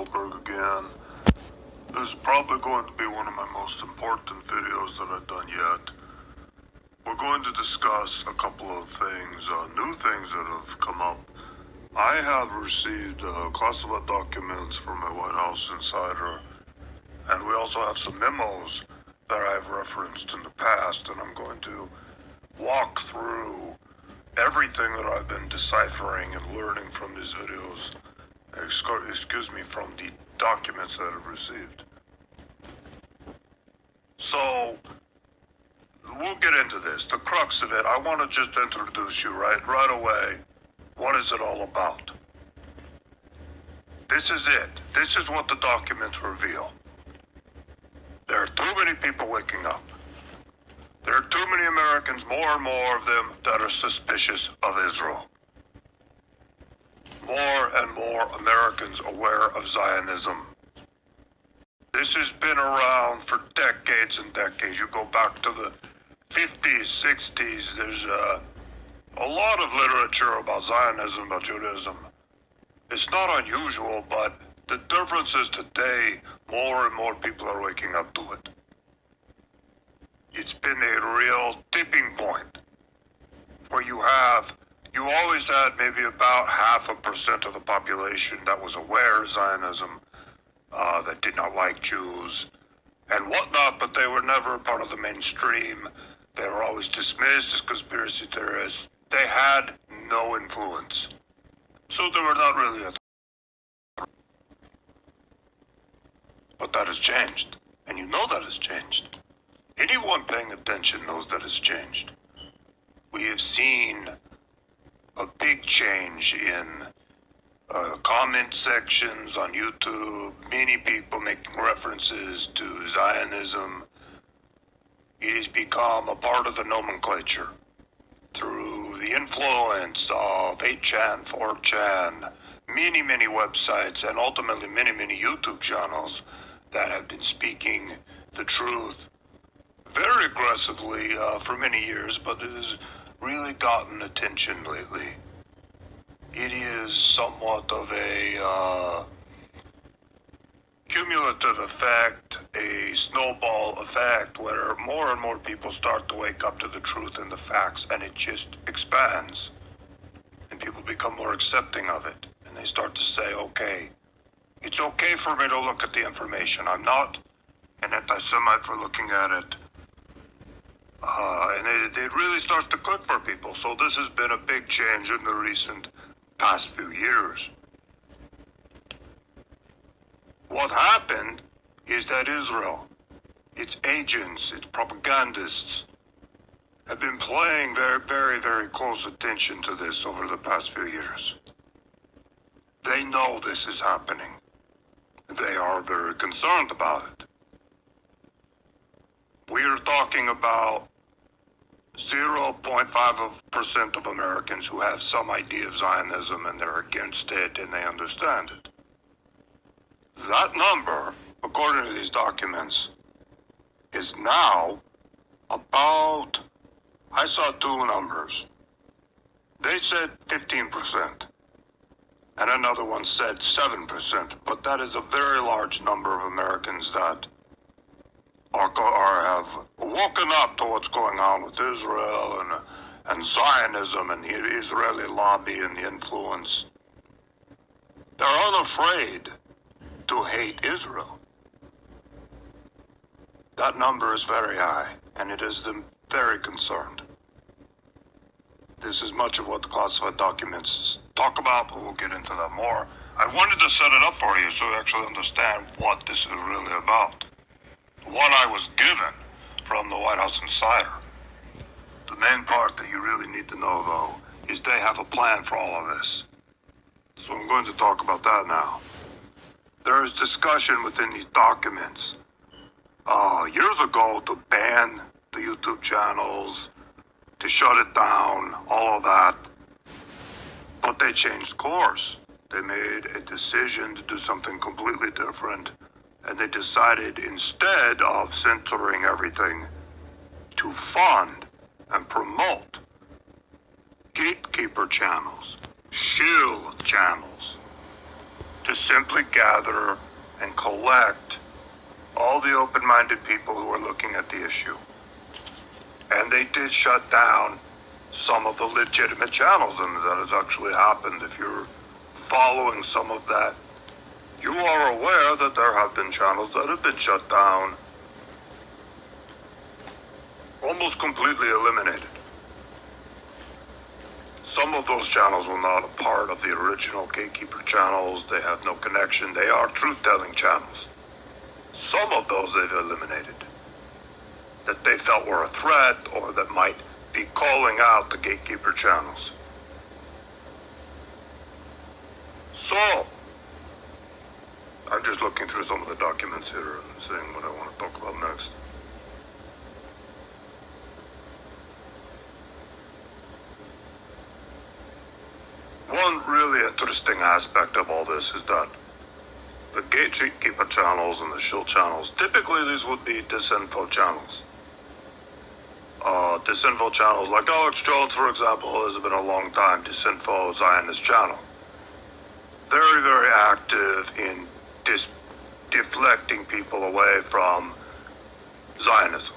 Goldberg again. This is probably going to be one of my most important videos that I've done yet. We're going to discuss a couple of things, new things that have come up. I have received classified documents from my White House insider, and we also have some memos that I've referenced in the past, and I'm going to walk through everything that I've been deciphering and learning from these videos, from the documents that I've received. So, we'll get into this. The crux of it, I want to just introduce you right away. What is it all about? This is it. This is what the documents reveal. There are too many people waking up. There are too many Americans, more and more of them, that are suspicious of Israel. More and more Americans aware of Zionism. This has been around for decades and decades. You go back to the 50s, 60s, there's a lot of literature about Zionism, about Judaism. It's not unusual, but the difference is today, more and more people are waking up to it. It's been a real tipping point where you always had maybe about 0.5% of the population that was aware of Zionism, that did not like Jews and whatnot, but they were never part of the mainstream. They were always dismissed as conspiracy theorists. They had no influence. So they were not really a threat. But that has changed. And you know that has changed. Anyone paying attention knows that has changed. We have seen a big change in comment sections on YouTube, many people making references to Zionism. It has become a part of the nomenclature through the influence of 8chan, 4chan, many websites, and ultimately many YouTube channels that have been speaking the truth very aggressively for many years, but it has really gotten attention lately. It is somewhat of a cumulative effect, a snowball effect, where more and more people start to wake up to the truth and the facts, and it just expands. And people become more accepting of it. And they start to say, okay, it's okay for me to look at the information. I'm not an anti-Semite for looking at it. And it really starts to click for people. So this has been a big change in the recent past few years. What happened is that Israel, its agents, its propagandists, have been paying very close attention to this over the past few years. They know this is happening. They are very concerned about it. We are talking about 0.5% of Americans who have some idea of Zionism and they're against it and they understand it. That number, according to these documents, is now about, I saw two numbers. They said 15%, and another one said 7%, but that is a very large number of Americans that have woken up to what's going on with Israel and Zionism and the Israeli lobby and the influence. They're unafraid to hate Israel. That number is very high, and it has them very concerned. This is much of what the classified documents talk about, but we'll get into that more. I wanted to set it up for you so you actually understand what this is really about. What I was given from the White House insider. The main part that you really need to know, though, is they have a plan for all of this. So I'm going to talk about that now. There is discussion within these documents years ago to ban the YouTube channels, to shut it down, all of that. But they changed course. They made a decision to do something completely different. And they decided, instead of censoring everything, to fund and promote gatekeeper channels, shield channels, to simply gather and collect all the open-minded people who are looking at the issue. And they did shut down some of the legitimate channels, and that has actually happened. If you're following some of that, you are aware that there have been channels that have been shut down, almost completely eliminated. Some of those channels were not a part of the original Gatekeeper channels. They have no connection. They are truth-telling channels. Some of those they've eliminated that they felt were a threat or that might be calling out the Gatekeeper channels. So, I'm just looking through some of the documents here and seeing what I want to talk about next. One really interesting aspect of all this is that the Gatekeeper channels and the Shield channels, typically these would be disinfo channels. Disinfo channels like Alex Jones, for example, has been a long time disinfo Zionist channel. Very, very active in deflecting people away from Zionism.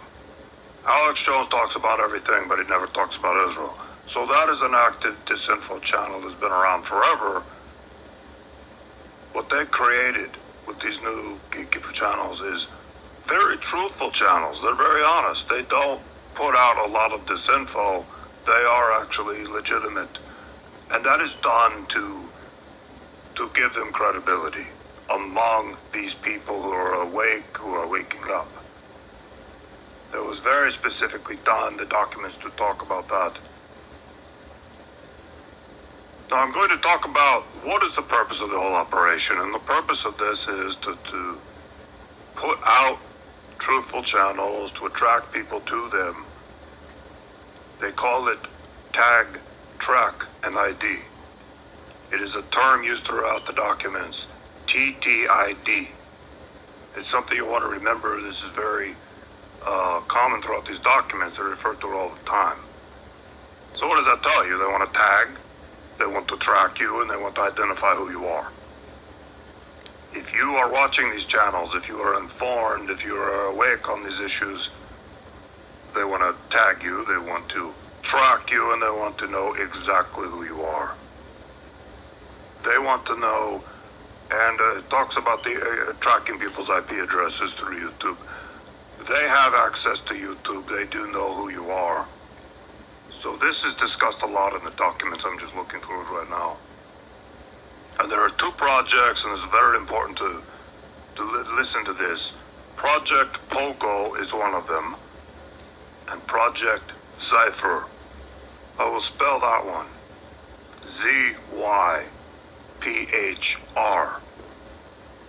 Alex Jones talks about everything, but he never talks about Israel. So that is an active disinfo channel that's been around forever. What they created with these new Gatekeeper channels is very truthful channels. They're very honest. They don't put out a lot of disinfo. They are actually legitimate. And that is done to give them credibility among these people who are awake, who are waking up. It was very specifically done, the documents to talk about that. Now I'm going to talk about what is the purpose of the whole operation, and the purpose of this is to put out truthful channels, to attract people to them. They call it tag, track, and ID. It is a term used throughout the documents, TTID. It's something you want to remember. This is very common throughout these documents. They're referred to it all the time. So what does that tell you? They want to tag, they want to track you, and they want to identify who you are. If you are watching these channels, if you are informed, if you are awake on these issues, they want to tag you, they want to track you, and they want to know exactly who you are. They want to know, and it talks about the tracking people's IP addresses through YouTube. They have access to YouTube. They do know who you are. So this is discussed a lot in the documents. I'm just looking through it right now. And there are two projects, and it's very important to listen to this. Project Pogo is one of them, and Project Zypher. I will spell that one. ZYPHR.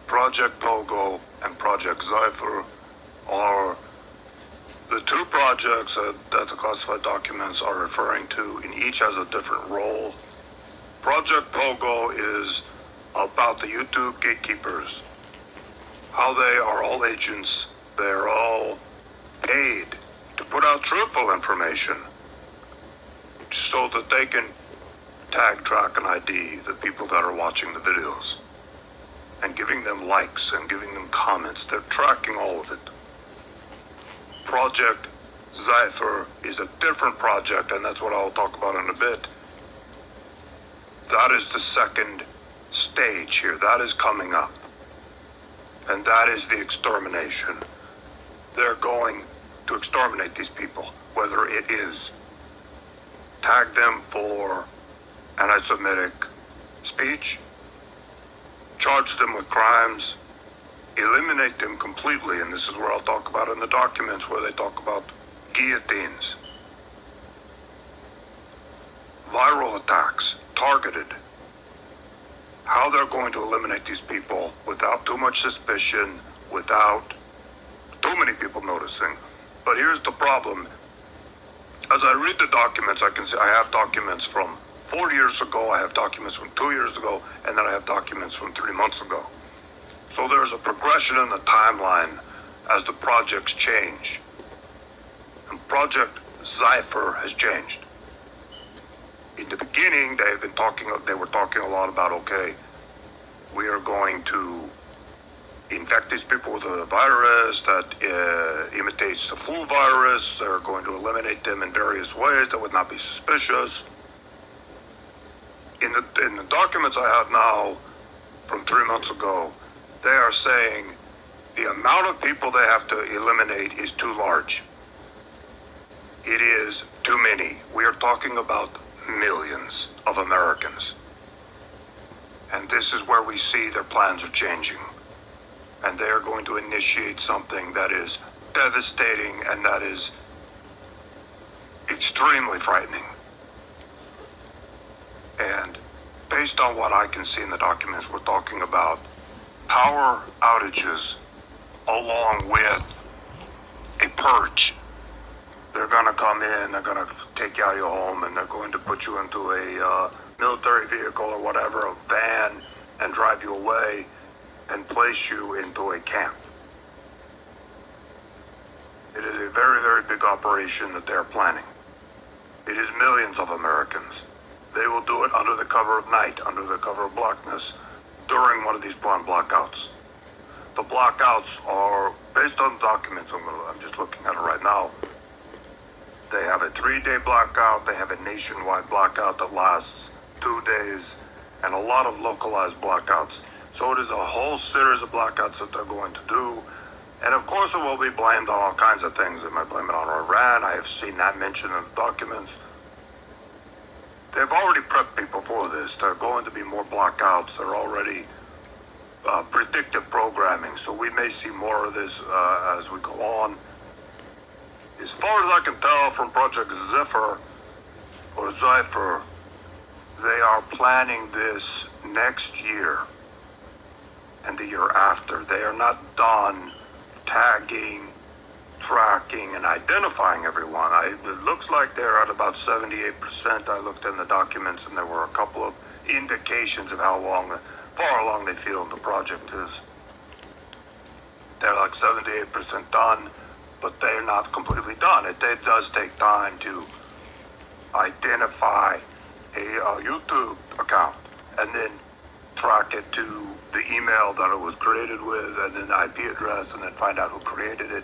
Project Pogo and Project Zypher are the two projects that the classified documents are referring to, and each has a different role. Project Pogo is about the YouTube gatekeepers, how they are all agents. They're all paid to put out truthful information so that they can tag, track, and ID the people that are watching the videos and giving them likes and giving them comments. They're tracking all of it. Project Zypher is a different project, and that's what I'll talk about in a bit. That is the second stage here. That is coming up. And that is the extermination. They're going to exterminate these people, whether it is tag them for anti-Semitic speech, charge them with crimes, eliminate them completely, and this is where I'll talk about in the documents where they talk about guillotines, viral attacks, targeted, how they're going to eliminate these people without too much suspicion, without too many people noticing. But here's the problem. As I read the documents, I can see I have documents from 4 years ago, I have documents from 2 years ago, and then I have documents from 3 months ago. So there's a progression in the timeline as the projects change. And Project Zypher has changed. In the beginning, they were talking a lot about, okay, we are going to infect these people with a virus that imitates the flu virus. They're going to eliminate them in various ways that would not be suspicious. In the documents I have now from 3 months ago, they are saying the amount of people they have to eliminate is too large. It is too many. We are talking about millions of Americans. And this is where we see their plans are changing. And they are going to initiate something that is devastating and that is extremely frightening. And based on what I can see in the documents, we're talking about power outages along with a purge. They're going to come in, they're going to take you out of your home, and they're going to put you into a military vehicle or whatever, a van, and drive you away and place you into a camp. It is a very, very big operation that they're planning. It is millions of Americans. They will do it under the cover of night, under the cover of blackness, during one of these planned blackouts. The blackouts are based on documents. I'm just looking at it right now. They have a 3-day blackout. They have a nationwide blackout that lasts 2 days, and a lot of localized blackouts. So it is a whole series of blackouts that they're going to do. And of course it will be blamed on all kinds of things. They might blame it on Iran. I have seen that mentioned in the documents. They've already prepped people for this. There are going to be more blackouts. They're already predictive programming. So we may see more of this as we go on. As far as I can tell from Project Zypher, or Zypher, they are planning this next year and the year after. They are not done tagging, tracking, and identifying everyone. It looks like they're at about 78%. I looked in the documents, and there were a couple of indications of how far along they feel the project is. They're like 78% done, but they're not completely done. It does take time to identify a YouTube account and then track it to the email that it was created with, and then the IP address, and then find out who created it.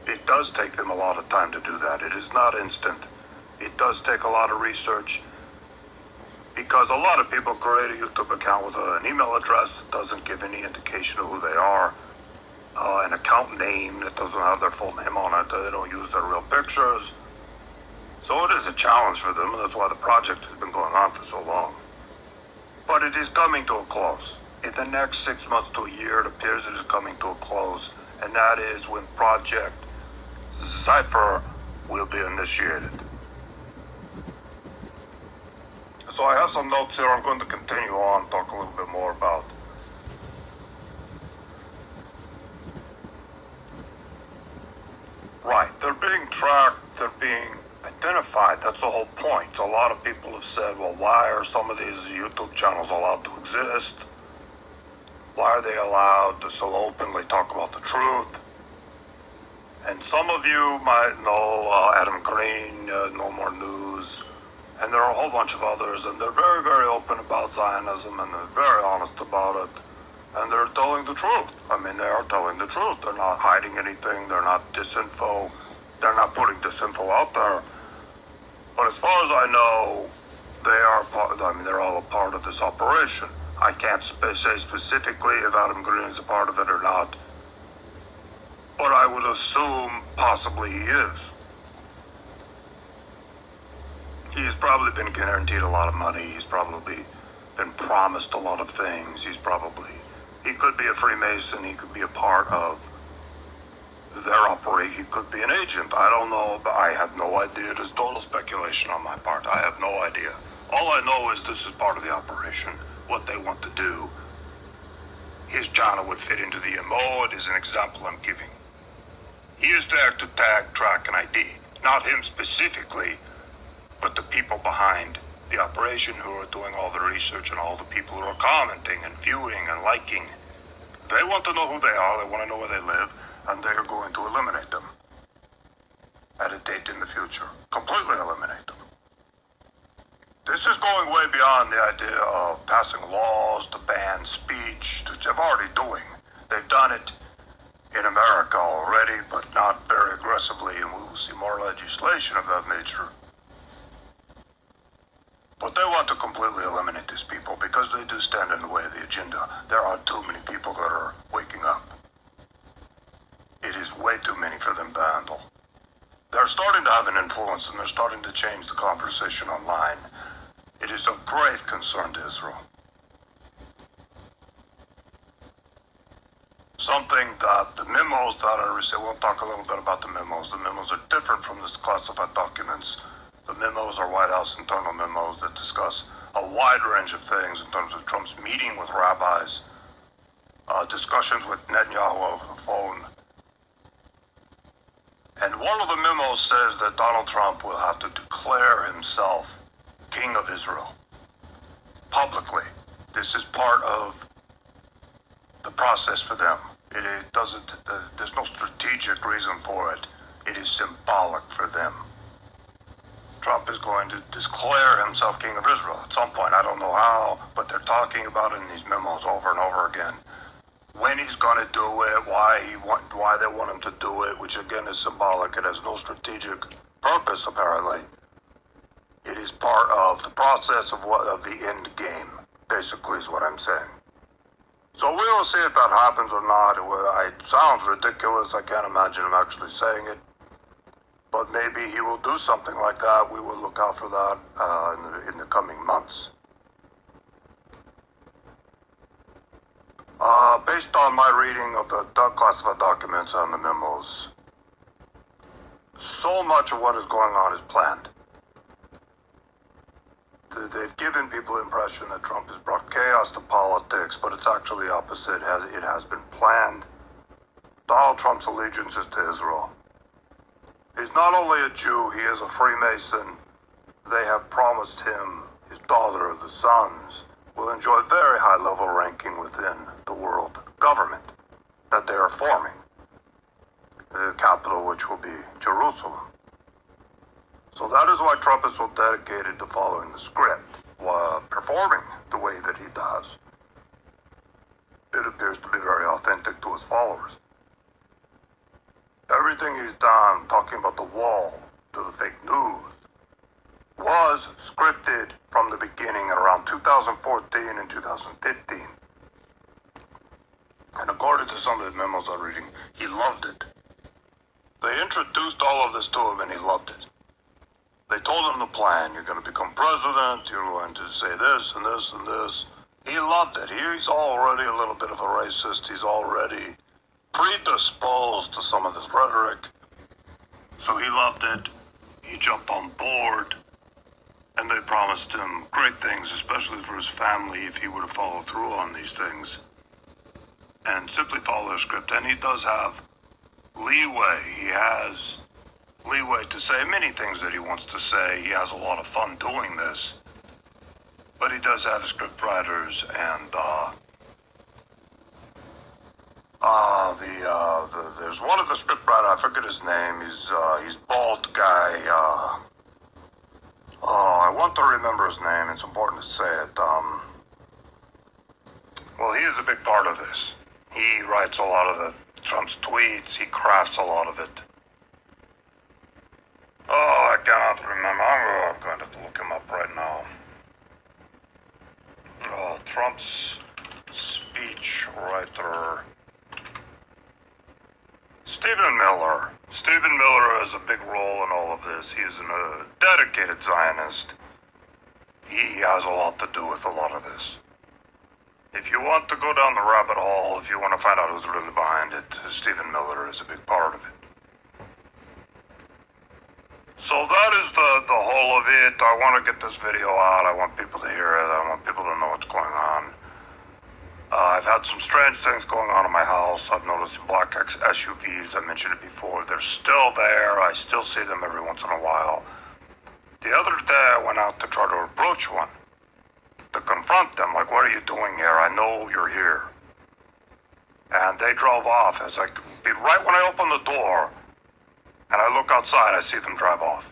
It does take them a lot of time to do that. It is not instant. It does take a lot of research, because a lot of people create a YouTube account with an email address that doesn't give any indication of who they are, an account name that doesn't have their full name on it. They don't use their real pictures. So it is a challenge for them, and that's why the project has been going on for so long. But it is coming to a close. In the next 6 months to a year, it appears it is coming to a close, and that is when Project Zypher will be initiated. So I have some notes here. I'm going to continue on, talk a little bit more about. Right, they're being tracked, they're being identified. That's the whole point. A lot of people have said, well, why are some of these YouTube channels allowed to exist? Why are they allowed to so openly talk about the truth? And some of you might know Adam Green, No More News, and there are a whole bunch of others, and they're very, very open about Zionism, and they're very honest about it, and they're telling the truth. I mean, they are telling the truth. They're not hiding anything. They're not disinfo. They're not putting disinfo out there. But as far as I know, they're all a part of this operation. I can't say specifically if Adam Green is a part of it or not, but I would assume possibly he is. He's probably been guaranteed a lot of money. He's probably been promised a lot of things. He could be a Freemason. He could be a part of their operation. He could be an agent. I don't know, but I have no idea. It is total speculation on my part. I have no idea. All I know is this is part of the operation, what they want to do. His channel would fit into the MO. It is an example I'm giving. He is there to tag, track, and ID. Not him specifically, but the people behind the operation who are doing all the research and all the people who are commenting and viewing and liking. They want to know who they are. They want to know where they live, and they are going to eliminate them at a date in the future. Completely eliminate them. This is going way beyond the idea of passing laws to ban speech already doing. They've done it in America already, but not very aggressively, and we will see more legislation of that nature. But they want to completely eliminate these people because they do stand in the way of the agenda. There are too many people that are waking up. It is way too many for them to handle. They're starting to have an influence, and they're starting to change the conversation online. It is of grave concern to Israel. Something that the memos that I received, we'll talk a little bit about the memos. The memos are different from the classified documents. The memos are White House internal memos that discuss a wide range of things in terms of Trump's meeting with rabbis, discussions with Netanyahu over the phone. And one of the memos says that Donald Trump will have to declare himself king of Israel publicly. This is part of the process for them. It doesn't. There's no strategic reason for it. It is symbolic for them. Trump is going to declare himself king of Israel at some point. I don't know how, but they're talking about it in these memos over and over again. When he's going to do it, why they want him to do it, which again is symbolic. It has no strategic purpose, apparently. It is part of the process of the end game, basically, is what I'm saying. So we will see if that happens or not. It sounds ridiculous. I can't imagine him actually saying it. But maybe he will do something like that. We will look out for that in the coming months. Based on my reading of the classified documents and the memos, so much of what is going on is planned. They've given people the impression that Trump has brought chaos to politics, but it's actually opposite. It has been planned. Donald Trump's allegiance is to Israel. He's not only a Jew, he is a Freemason. They have promised him his daughter, the sons, will enjoy very high-level ranking within the world government that they are forming, the capital which will be Jerusalem. So that is why Trump is so dedicated to following the script, while performing the way that he does. It appears to be very authentic to his followers. Everything he's done, talking about the wall to the fake news, was scripted from the beginning at around 2014 and 2015. And according to some of the memos I'm reading, he loved it. They introduced all of this to him and he loved it. They told him the plan. You're going to become president. You're going to say this and this and this. He loved it. He's already a little bit of a racist. He's already predisposed to some of this rhetoric. So he loved it. He jumped on board. And they promised him great things, especially for his family, if he were to follow through on these things. And simply follow their script. And he does have leeway. He has leeway to say many things that he wants to say. He has a lot of fun doing this. But he does have script writers, and there's one of the script writers, I forget his name, he's bald guy, I want to remember his name, it's important to say it. Well, he is a big part of this. He writes a lot of Trump's tweets, he crafts a lot of it. Oh, I cannot remember. I'm going to have to look him up right now. Trump's speech writer. Stephen Miller. Stephen Miller has a big role in all of this. He is a dedicated Zionist. He has a lot to do with a lot of this. If you want to go down the rabbit hole, if you want to find out who's really behind it, Stephen Miller is a big part of it. So that is the whole of it. I want to get this video out. I want people to hear it. I want people to know what's going on. I've had some strange things going on in my house. I've noticed black SUVs. I mentioned it before. They're still there. I still see them every once in a while. The other day I went out to try to approach one, to confront them, like, what are you doing here? I know you're here. And they drove off. As I, right when I opened the door, and I look outside, I see them drive off.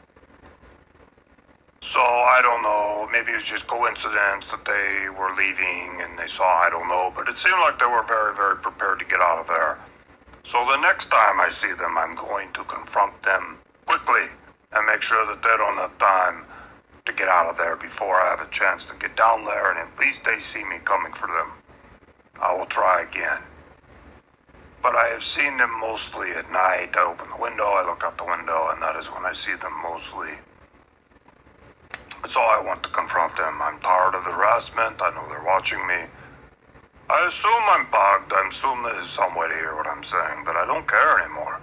So So I don't know, maybe it's just coincidence that they were leaving and they saw, I don't know, but it seemed like they were very, very prepared to get out of there. So the next time I see them, I'm going to confront them quickly and make sure that they don't have time to get out of there before I have a chance to get down there, and at least they see me coming for them. I will try again. But I have seen them mostly at night. I open the window, I look out the window, and that is when I see them mostly. So I want to confront them. I'm tired of the harassment. I know they're watching me. I assume I'm bugged. I assume there's some way to hear what I'm saying, but I don't care anymore.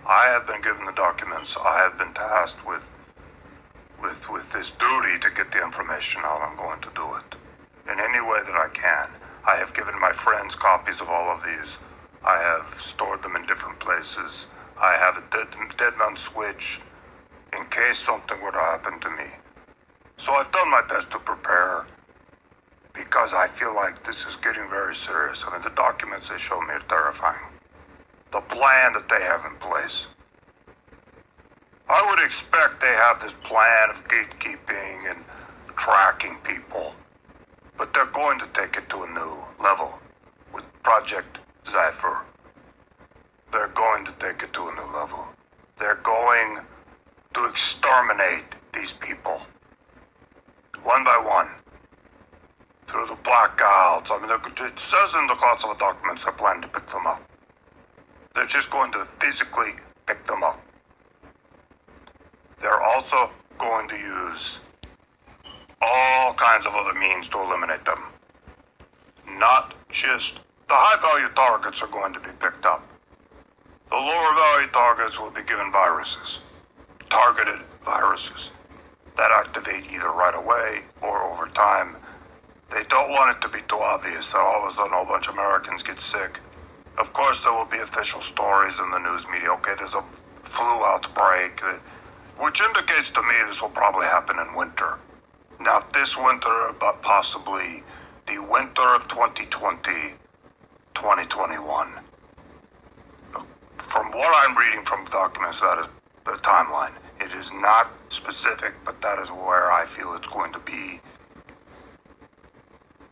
I have been given the documents. I have been tasked with this duty to get the information out. I'm going to do it in any way that I can. I have given my friends copies of all of these. I have stored them in different places. I have a dead man switch in case something were to happen to me. So I've done my best to prepare because I feel like this is getting very serious. I mean, the documents they show me are terrifying. The plan that they have in place. I would expect they have this plan of gatekeeping and tracking people, but they're going to take it to a new level with Project Zypher. They're going to take it to a new level. They're going to exterminate these people, one by one, through the blackouts. I mean, it says in the classified documents they plan to pick them up. They're just going to physically pick them up. They're also going to use all kinds of other means to eliminate them. Not just the high-value targets are going to be picked up. The lower-value targets will be given viruses, targeted viruses, that activate either right away or over time. They don't want it to be too obvious that all of a sudden a whole bunch of Americans get sick. Of course, there will be official stories in the news media. Okay, there's a flu outbreak, which indicates to me this will probably happen in winter. Not this winter, but possibly the winter of 2020, 2021. From what I'm reading from the documents, that is the timeline. It is not specific, but that is where I feel it's going to be.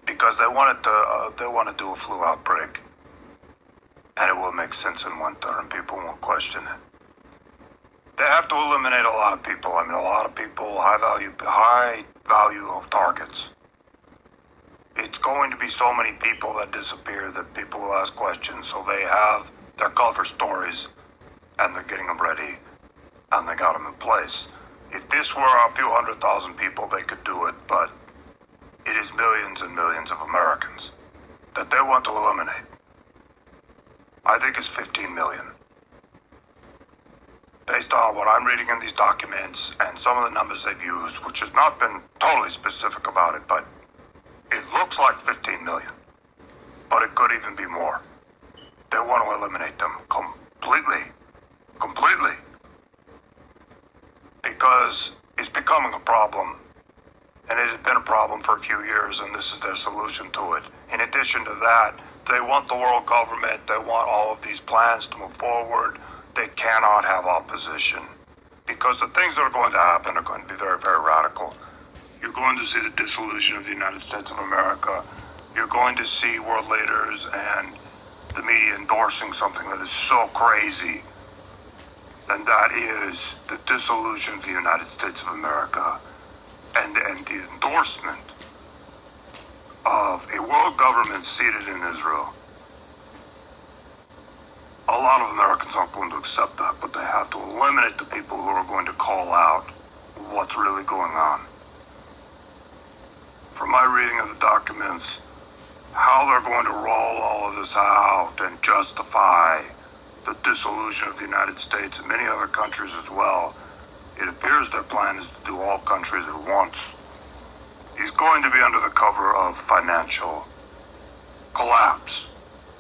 Because they want to do a flu outbreak, and it will make sense in winter, and people won't question it. They have to eliminate a lot of people. I mean, a lot of people, high value of targets. It's going to be so many people that disappear that people will ask questions, so they have their cover stories, and they're getting them ready, and they got them in place. If this were a few 100,000 people, they could do it, but it is millions and millions of Americans that they want to eliminate. I think it's 15 million. Based on what I'm reading in these documents and some of the numbers they've used, which has not been totally specific about it, but it looks like 15 million. But it could even be more. They want to eliminate them completely. Completely. Because it's becoming a problem. And it has been a problem for a few years, and this is their solution to it. In addition to that, they want the world government, they want all of these plans to move forward. They cannot have opposition. Because the things that are going to happen are going to be very, very radical. You're going to see the dissolution of the United States of America. You're going to see world leaders and the media endorsing something that is so crazy. And that is the dissolution of the United States of America. And the endorsement of a world government seated in Israel. A lot of Americans aren't going to accept that, but they have to eliminate the people who are going to call out what's really going on. From my reading of the documents, how they're going to roll all of this out and justify the dissolution of the United States and many other countries as well, it appears their plan is to do all countries at once. He's going to be under the cover of financial collapse.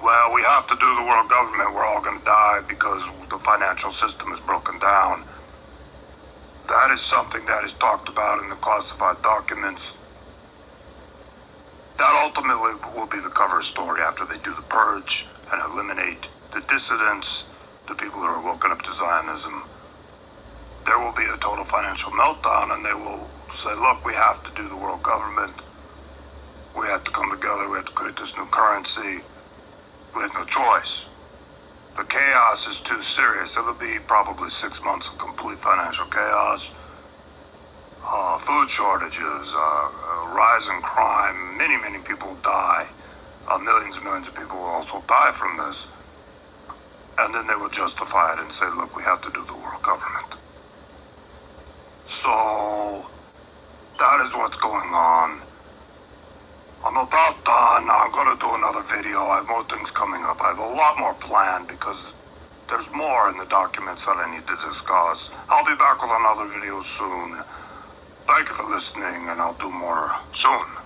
Well, we have to do the world government. We're all going to die because the financial system is broken down. That is something that is talked about in the classified documents. That ultimately will be the cover story after they do the purge and eliminate the dissidents, the people who are woken up to Zionism. There will be a total financial meltdown, and they will say, look, we have to do the world government. We have to come together. We have to create this new currency. We have no choice. The chaos is too serious. It'll be probably 6 months of complete financial chaos. Food shortages, rise in crime. Many, many people die. Millions and millions of people will also die from this. And then they will justify it and say, look, we have to do the world government. So, that is what's going on. I'm about done. I'm going to do another video. I have more things coming up. I have a lot more planned because there's more in the documents that I need to discuss. I'll be back with another video soon. Thank you for listening, and I'll do more soon.